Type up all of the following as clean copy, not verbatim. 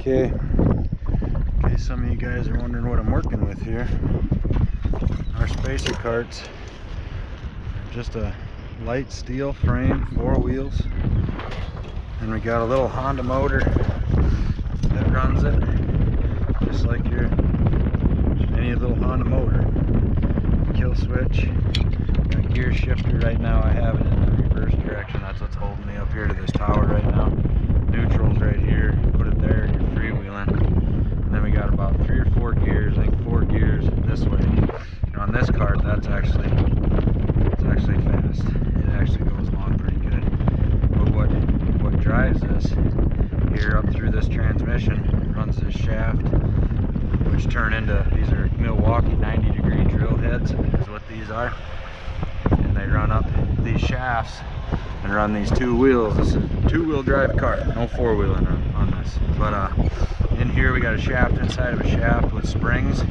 Okay, some of you guys are wondering what I'm working with here. Our spacer carts, just a light steel frame, 4 wheels, and we got a little Honda motor that runs it, just like any little Honda motor. Kill switch, got gear shifter. Right now I have it in the reverse direction. That's what's holding me up here to this tower right now. Neutral's right here. Put it there, you're freewheeling. And then we got about 3 or 4 gears. I think 4 gears this way. And on this cart, it's actually fast. It actually goes along pretty good. But what drives this here up through this transmission runs this shaft, which turn into, these are Milwaukee 90-degree drill heads is what these are, and they run up these shafts and run these 2 wheels. This is a 2-wheel drive cart, no 4-wheeling on this. But in here we got a shaft inside of a shaft with springs,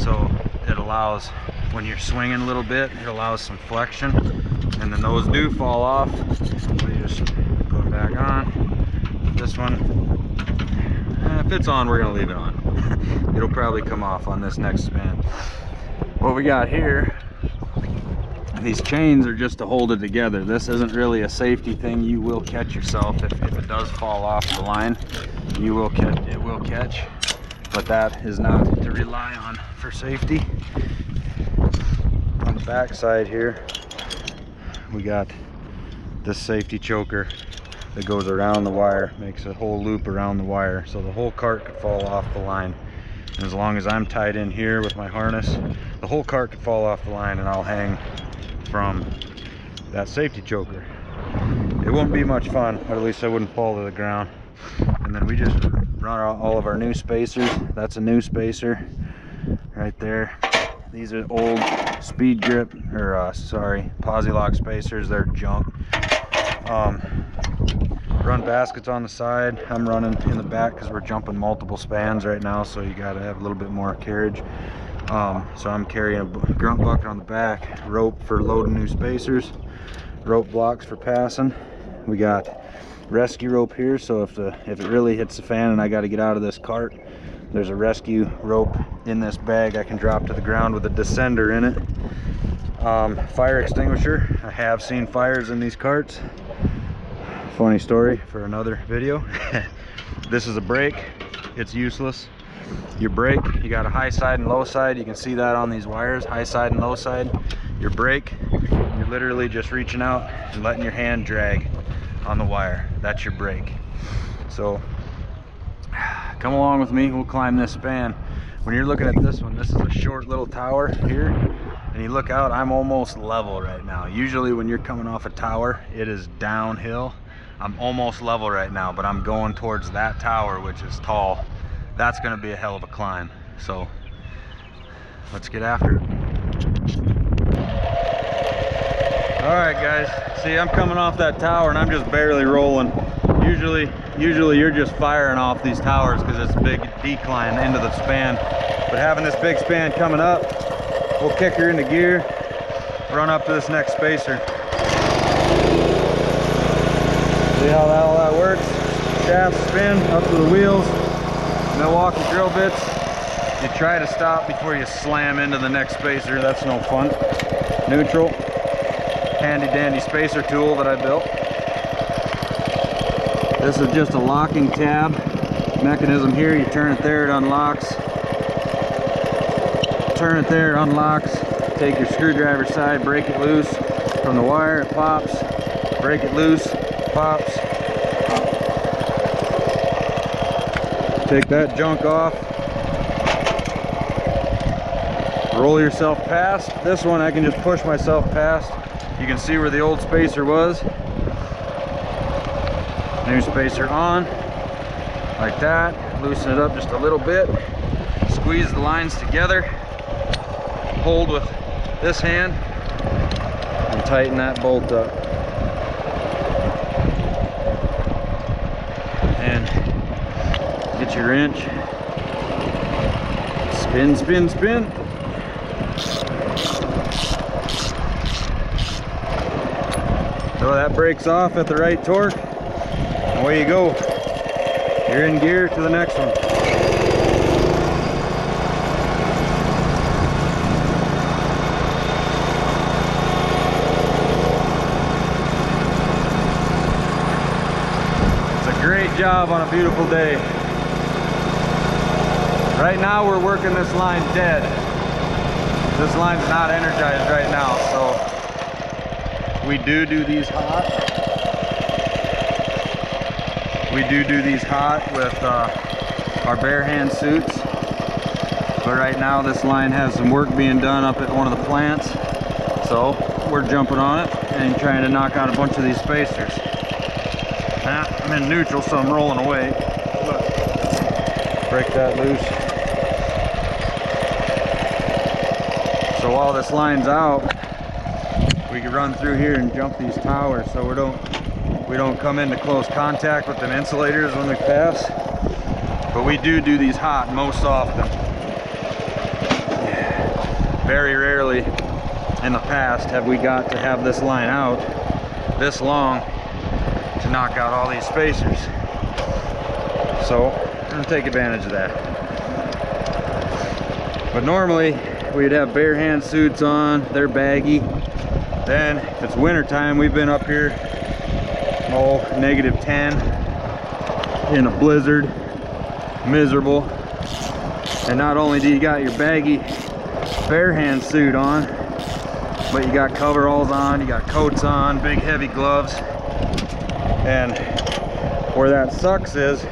so it allows, when you're swinging a little bit, it allows some flexion, and then those do fall off, so you just put them back on. This one, if it's on, we're gonna leave it on. It'll probably come off on this next spin. What we got here, these chains are just to hold it together. This isn't really a safety thing. You will catch yourself if it does fall off the line. You will catch, it will catch, but that is not to rely on for safety. On the back side here, we got this safety choker that goes around the wire, makes a whole loop around the wire, so the whole cart could fall off the line. And as long as I'm tied in here with my harness, the whole cart could fall off the line and I'll hang from that safety choker. It won't be much fun, but at least I wouldn't fall to the ground. And then we just run all of our new spacers. That's a new spacer right there. These are old Speed Grip, or sorry, Posi-Lock spacers. They're junk. Run baskets on the side. I'm running in the back because we're jumping multiple spans right now, so you got to have a little bit more carriage. So I'm carrying a grunt bucket on the back, rope for loading new spacers, rope blocks for passing. We got rescue rope here, so if it really hits the fan and I got to get out of this cart, there's a rescue rope in this bag I can drop to the ground with a descender in it. Fire extinguisher. I have seen fires in these carts. Funny story for another video. This is a brake. It's useless. Your brake, you got a high side and low side. You can see that on these wires, high side and low side. Your brake, you're literally just reaching out and letting your hand drag on the wire. That's your brake. So come along with me, we'll climb this span. When you're looking at this one, this is a short little tower here, and you look out, I'm almost level right now. Usually when you're coming off a tower, it is downhill. I'm almost level right now, but I'm going towards that tower, which is tall. That's gonna be a hell of a climb. So let's get after it. All right, guys, see, I'm coming off that tower and I'm just barely rolling. Usually you're just firing off these towers because it's a big decline into the span. But having this big span coming up, we'll kick her into gear, run up to this next spacer. See how all that works? Shaft spin up to the wheels, Milwaukee drill bits. You try to stop before you slam into the next spacer. That's no fun. Neutral, handy dandy spacer tool that I built. This is just a locking tab mechanism here. You turn it there, it unlocks. Turn it there, it unlocks. Take your screwdriver side, break it loose from the wire, it pops. Break it loose, pops. Take that junk off. Roll yourself past. This one I can just push myself past. You can see where the old spacer was. New spacer on, like that. Loosen it up just a little bit. Squeeze the lines together. Hold with this hand and tighten that bolt up. And get your wrench. Spin, spin, spin. So that breaks off at the right torque. Away you go. You're in gear to the next one. Great job on a beautiful day. Right now we're working this line dead. This line's not energized right now, so we do these hot. We do these hot with our bare hand suits. But right now this line has some work being done up at one of the plants. So we're jumping on it and trying to knock out a bunch of these spacers. I'm in neutral, so I'm rolling away. But break that loose. So while this line's out, we can run through here and jump these towers, so we don't come into close contact with them insulators when we pass. But we do these hot most often. Very rarely in the past have we got to have this line out this long to knock out all these spacers. So I'm gonna take advantage of that. But normally we'd have bare hand suits on, they're baggy. Then if it's winter time, we've been up here -10 in a blizzard, miserable. And not only do you got your baggy bare hand suit on, but you got coveralls on, you got coats on, big heavy gloves. And where that sucks is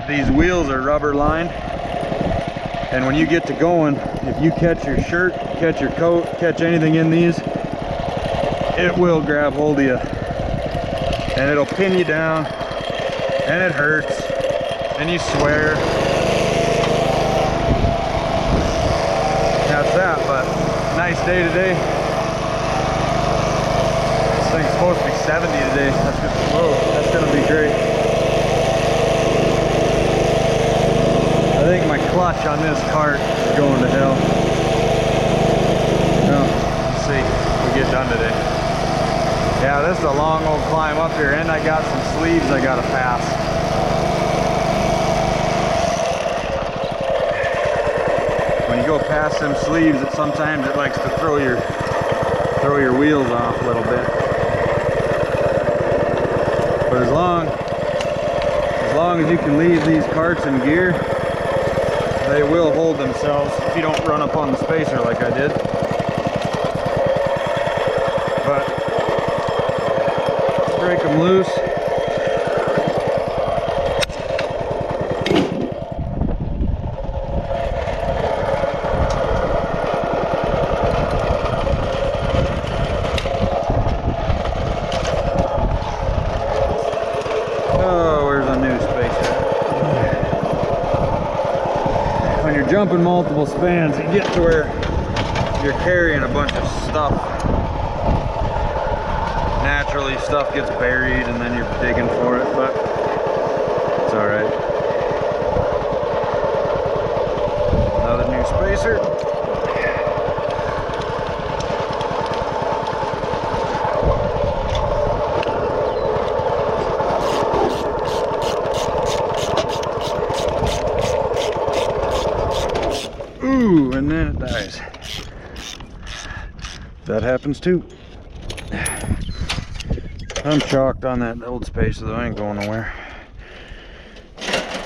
these wheels are rubber lined, and when you get to going, if you catch your shirt, catch your coat, catch anything in these, it will grab hold of you and it'll pin you down and it hurts and you swear. That's that. But nice day today. This thing's supposed to be 70 today. That's gonna be great. I think my clutch on this cart is going to hell. No, let's see if we get done today. Yeah, this is a long old climb up here, and I got some sleeves I gotta pass. When you go past them sleeves, sometimes it likes to throw your wheels off a little bit. But as long as you can leave these carts in gear, they will hold themselves if you don't run up on the spacer like I did. But break them loose. Jumping multiple spans, you get to where you're carrying a bunch of stuff. Naturally, stuff gets buried and then you're digging for it, but it's all right. Another new spacer. Ooh, and then it dies. That happens too. I'm chalked on that old spacer though, I ain't going nowhere.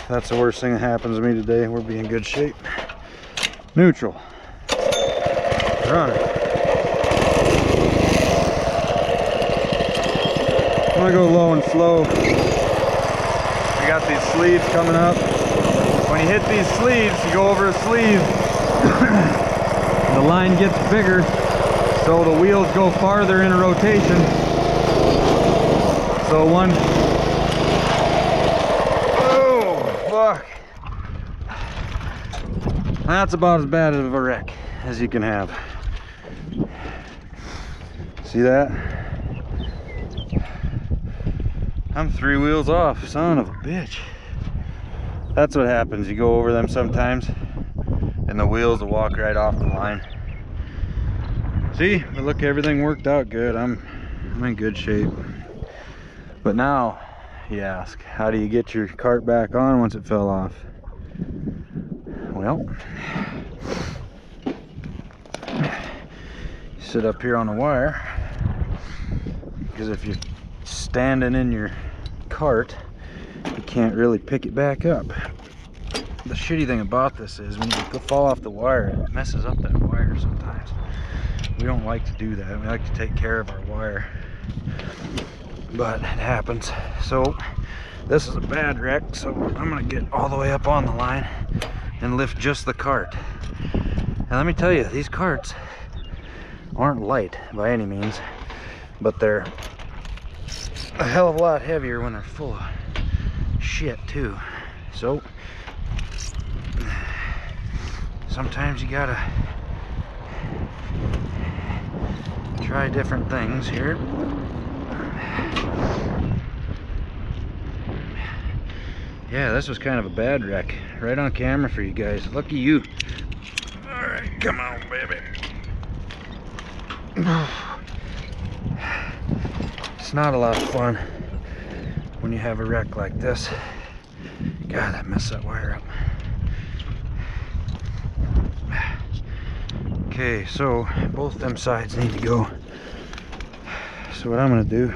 That's the worst thing that happens to me today. We'll be in good shape. Neutral. Runner. I'm gonna go low and slow. We got these sleeves coming up. When you hit these sleeves, you go over a sleeve, the line gets bigger, so the wheels go farther in a rotation. So oh, fuck. That's about as bad of a wreck as you can have. See that? I'm 3 wheels off, son of a bitch. That's what happens. You go over them sometimes and the wheels will walk right off the line. See, but look, everything worked out good. I'm in good shape. But now you ask. How do you get your cart back on once it fell off? Well, sit up here on the wire, because if you're standing in your cart, you can't really pick it back up. The shitty thing about this is when you fall off the wire, it messes up that wire sometimes. We don't like to do that. We like to take care of our wire, but it happens. So this is a bad wreck, so I'm gonna get all the way up on the line and lift just the cart. And let me tell you, these carts aren't light by any means, but they're a hell of a lot heavier when they're full of shit too. So sometimes you gotta try different things here. Yeah, this was kind of a bad wreck. Right on camera for you guys. Lucky you. Alright, come on, baby. It's not a lot of fun when you have a wreck like this. God, I messed that wire up. Okay, so both them sides need to go. So what I'm gonna do,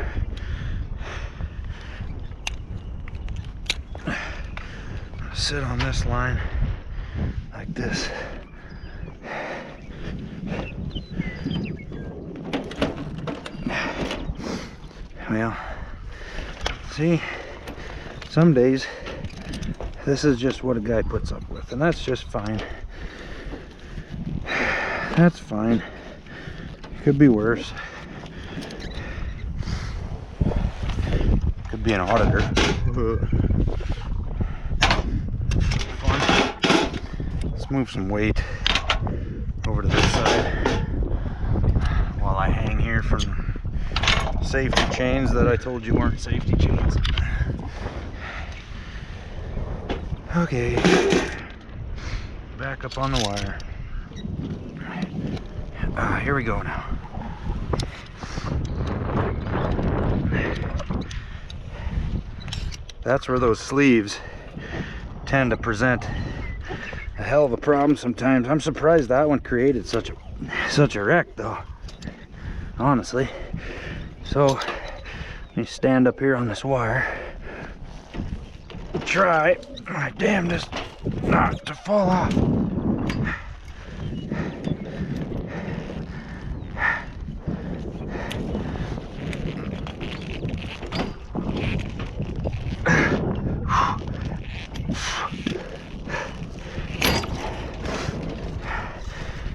sit on this line like this. Well, see, some days this is just what a guy puts up with, and that's just fine. That's fine. Could be worse. Could be an auditor. Let's move some weight over to this side while I hang here from safety chains that I told you weren't safety chains. Okay, back up on the wire. Here we go now. That's where those sleeves tend to present a hell of a problem sometimes. I'm surprised that one created such a wreck though, honestly. So let me stand up here on this wire, try my damnedest not to fall off.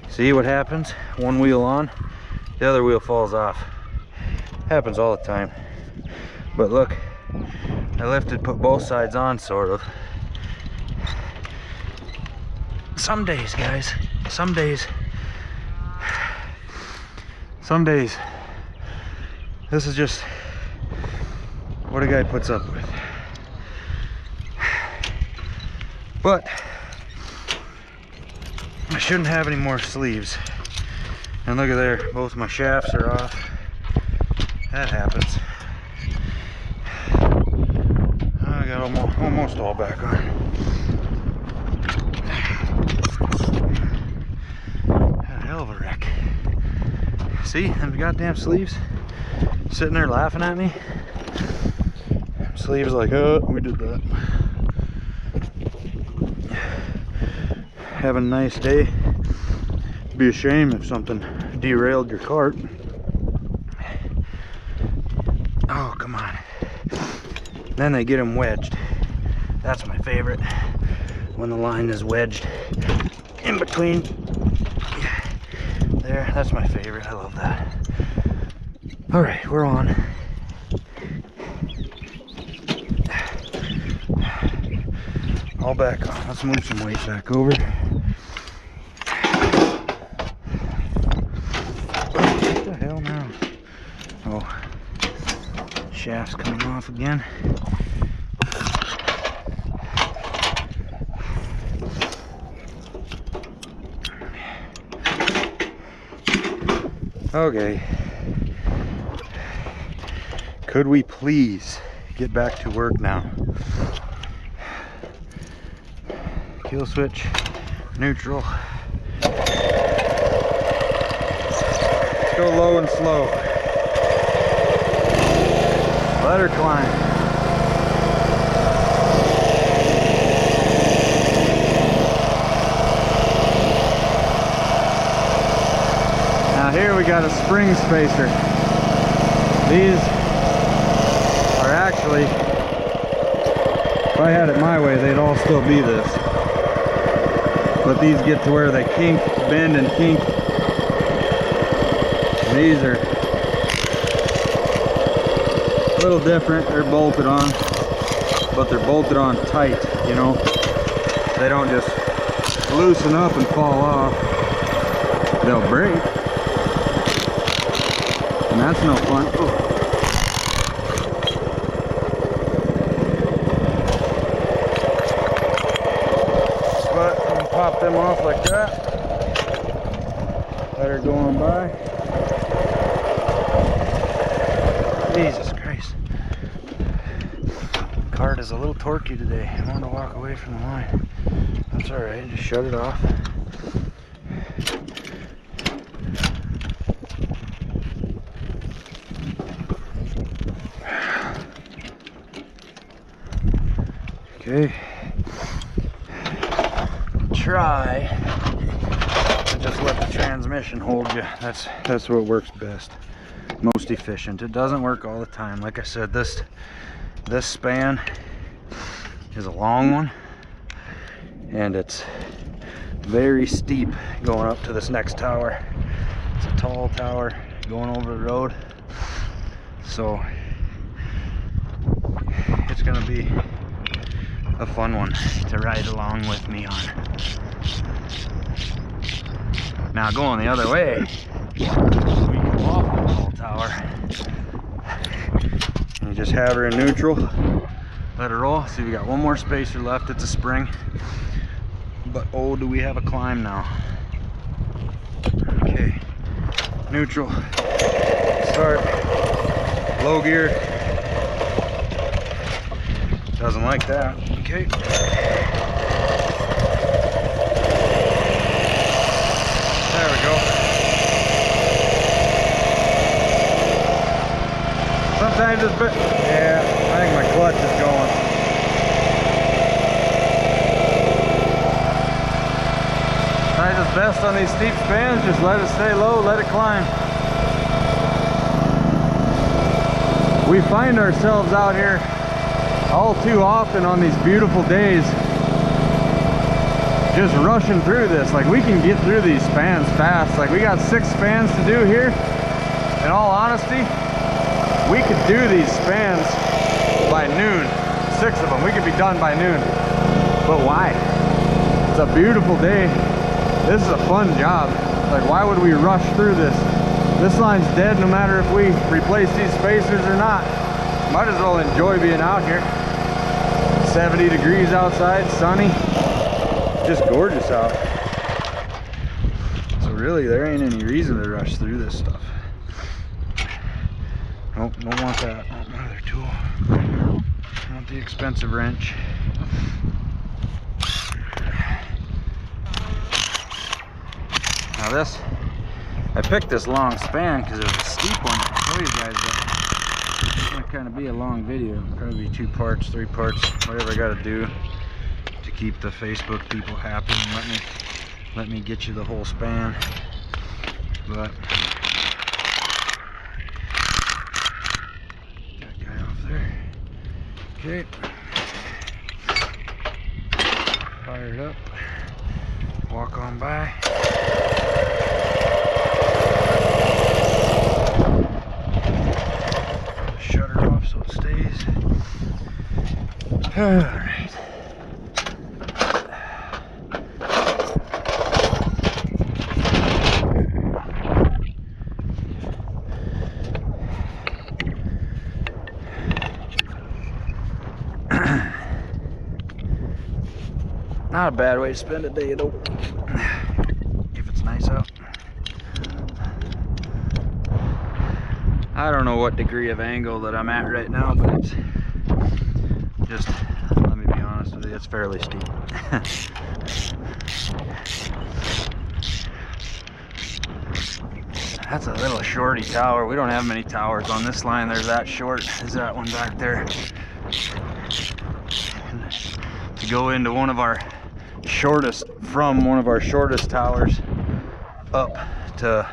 See what happens? One wheel on, the other wheel falls off. Happens all the time. But look, I lifted, put both sides on, sort of. Some days, guys, some days, this is just what a guy puts up with. But I shouldn't have any more sleeves. And look at there, both my shafts are off. That happens. I got almost all back on. Had a hell of a wreck. See, them goddamn sleeves sitting there laughing at me. Sleeves like, oh, we did that. Having a nice day. Be a shame if something derailed your cart. Oh, come on. Then they get them wedged. That's my favorite. When the line is wedged in between. There, that's my favorite. I love that. All right, we're on. All back on. Let's move some weight back over. What the hell now? Oh, shaft's coming off again. Okay. Could we please get back to work now. Kill switch, neutral. Let's go low and slow. Let her climb. Now here we got a spring spacer. These are actually, if I had it my way, they'd all still be this. But these get to where they kink, bend and kink. These are a little different. They're bolted on, but they're bolted on tight, you know. They don't just loosen up and fall off. They'll break. And that's no fun. Ooh. But you can pop them off like that. Let her go on by. Jesus Christ. Cart is a little torquey today. I want to walk away from the line. That's alright, just shut it off. Okay. Try to just let the transmission hold you. That's what works best. Most efficient. It doesn't work all the time. Like I said, this span is a long one, and it's very steep going up to this next tower. It's a tall tower going over the road, so it's gonna be a fun one to ride along with me on. Now going the other way, we come off the tall tower and you just have her in neutral, let her roll. See, we got one more spacer left. It's a spring, but oh, do we have a climb now. Okay, neutral, start, low gear. Doesn't like that. Okay. There we go. Sometimes it's bit. Yeah, I think my clutch is going. Sometimes it's best on these steep spans. Just let it stay low, let it climb. We find ourselves out here all too often on these beautiful days just rushing through this. Like, we can get through these spans fast. Like, we got 6 spans to do here. In all honesty, we could do these spans by noon. 6 of them, we could be done by noon. But why? It's a beautiful day. This is a fun job. Like, why would we rush through this? This line's dead no matter if we replace these spacers or not. Might as well enjoy being out here. 70 degrees outside, sunny, just gorgeous out. So really, there ain't any reason to rush through this stuff. Nope, don't want that. I want my other tool. I want the expensive wrench. Now this, I picked this long span because it was a steep one. I'll show you guys that. It's gonna kind of be a long video. Probably 2 parts, 3 parts, whatever I gotta do to keep the Facebook people happy and let me get you the whole span. But that guy off there. Okay. Fire it up. Walk on by. So it stays. All right. Not a bad way to spend a day though, if it's nice out. I don't know what degree of angle that I'm at right now, but just, let me be honest with you, it's fairly steep. That's a little shorty tower. We don't have many towers on this line. There's that short as that one back there. To go into one of our shortest, from one of our shortest towers up to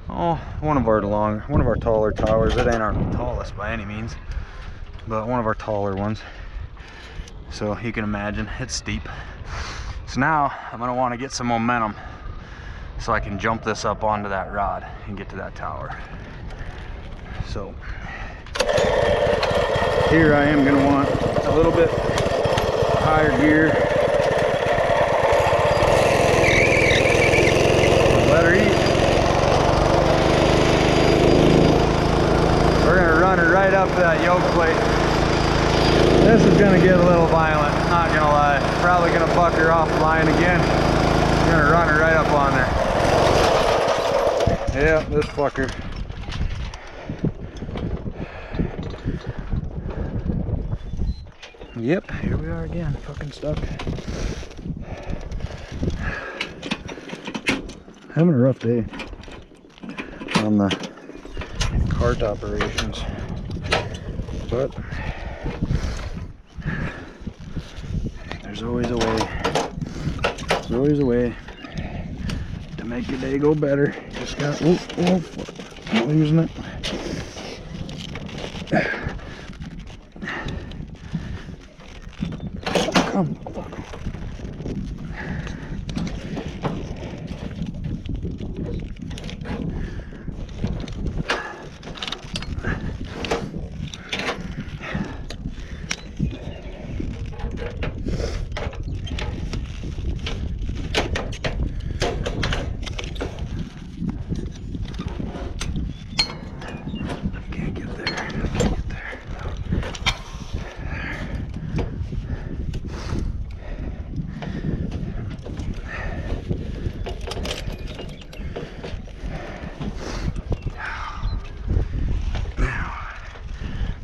one of our taller towers. It ain't our tallest by any means, but one of our taller ones. So you can imagine it's steep. So now I'm gonna want to get some momentum so I can jump this up onto that rod and get to that tower. So here I am gonna want a little bit higher gear. Let her eat. We're gonna run her right up to that yoke plate. This is gonna get a little violent, not gonna lie. Probably gonna buck her off the line again. I'm gonna run her right up on there. Yeah, this fucker. Yep, here we are again, fucking stuck. Having a rough day on the cart operations, but there's always a way. There's always a way to make your day go better. Just got, not using it. Come.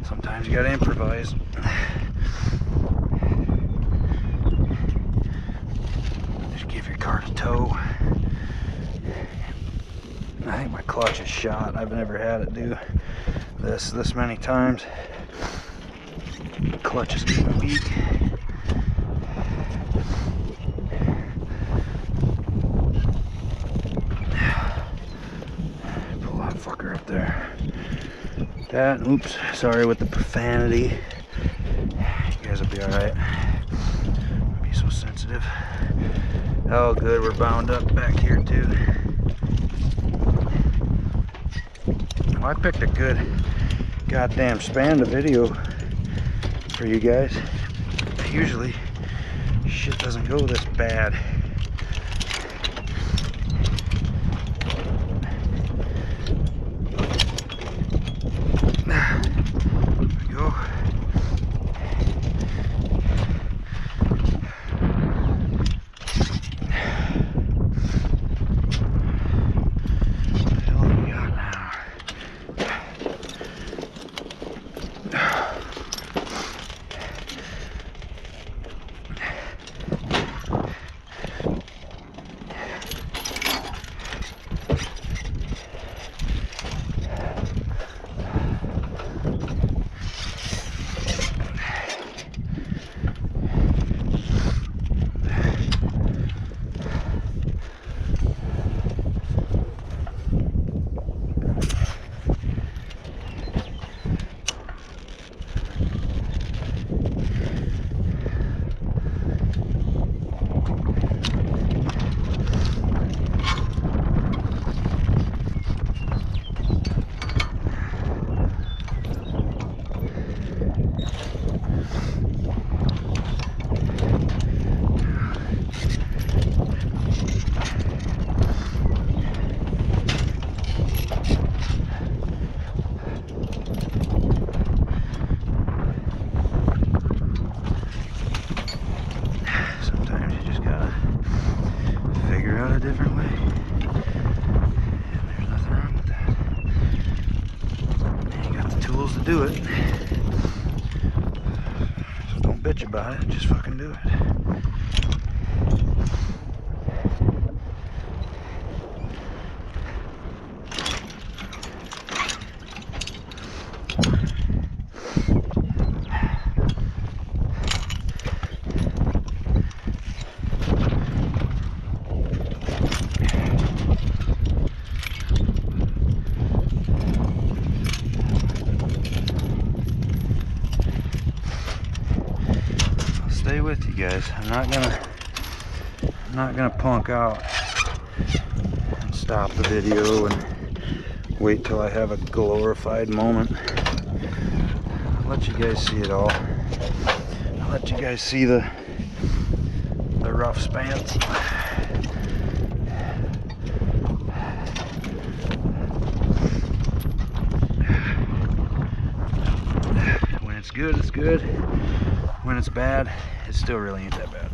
Sometimes you gotta improvise. Just give your cart a tow. I think my clutch is shot. I've never had it do this many times. Clutch is getting weak. Pull that fucker up there. That, oops, sorry with the profanity. You guys will be alright. Don't be so sensitive. Oh good, we're bound up back here too. Well, I picked a good goddamn span to video for you guys. Usually shit doesn't go this bad. Different way. There's nothing wrong with that. You got the tools to do it. about it, just fucking do it. Stay with you guys. I'm not gonna punk out and stop the video and wait till I have a glorified moment. I'll let you guys see it all. I'll let you guys see the rough spans. When it's good, it's good. When it's bad, it still really ain't that bad.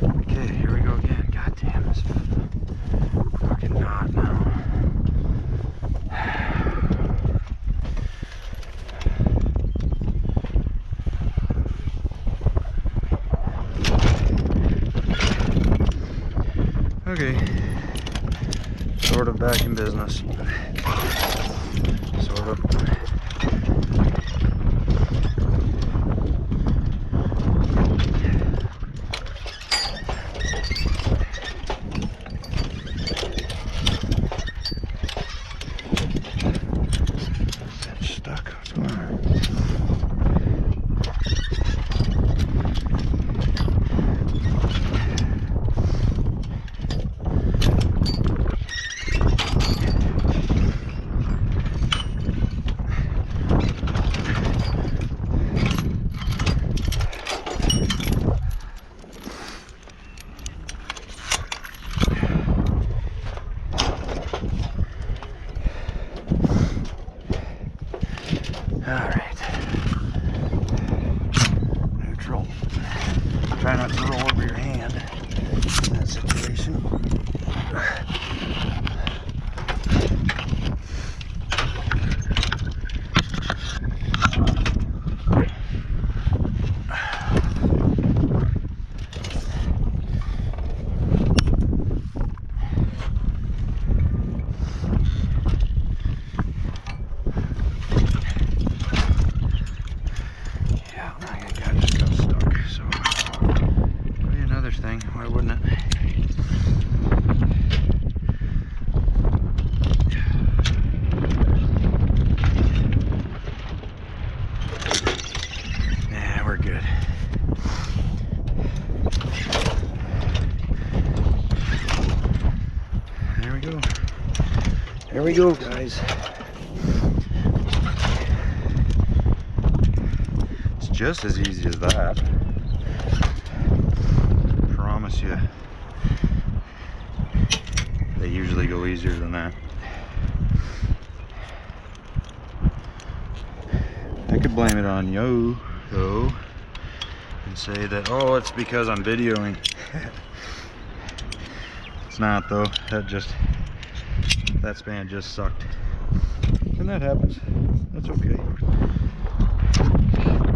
Okay, here we go again. God damn, this fucking knot now. Okay, sort of back in business. Sort of. It's stuck. What's going on? Alright. Neutral. Try not to roll over your hand in that situation. Thing, why wouldn't it? Yeah, we're good. There we go. There we go, guys. It's just as easy as that. Promise you, they usually go easier than that. I could blame it on you though and say that, oh, it's because I'm videoing. It's not though. That span just sucked, and that happens. That's okay.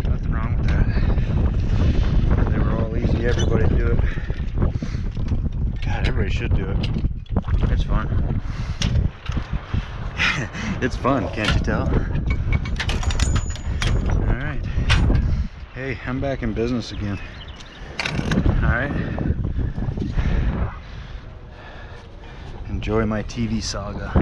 Nothing wrong with that. They were all easy. Everybody do it. God, everybody should do it. It's fun. It's fun, can't you tell? Alright. Hey, I'm back in business again. Alright. Enjoy my TV saga.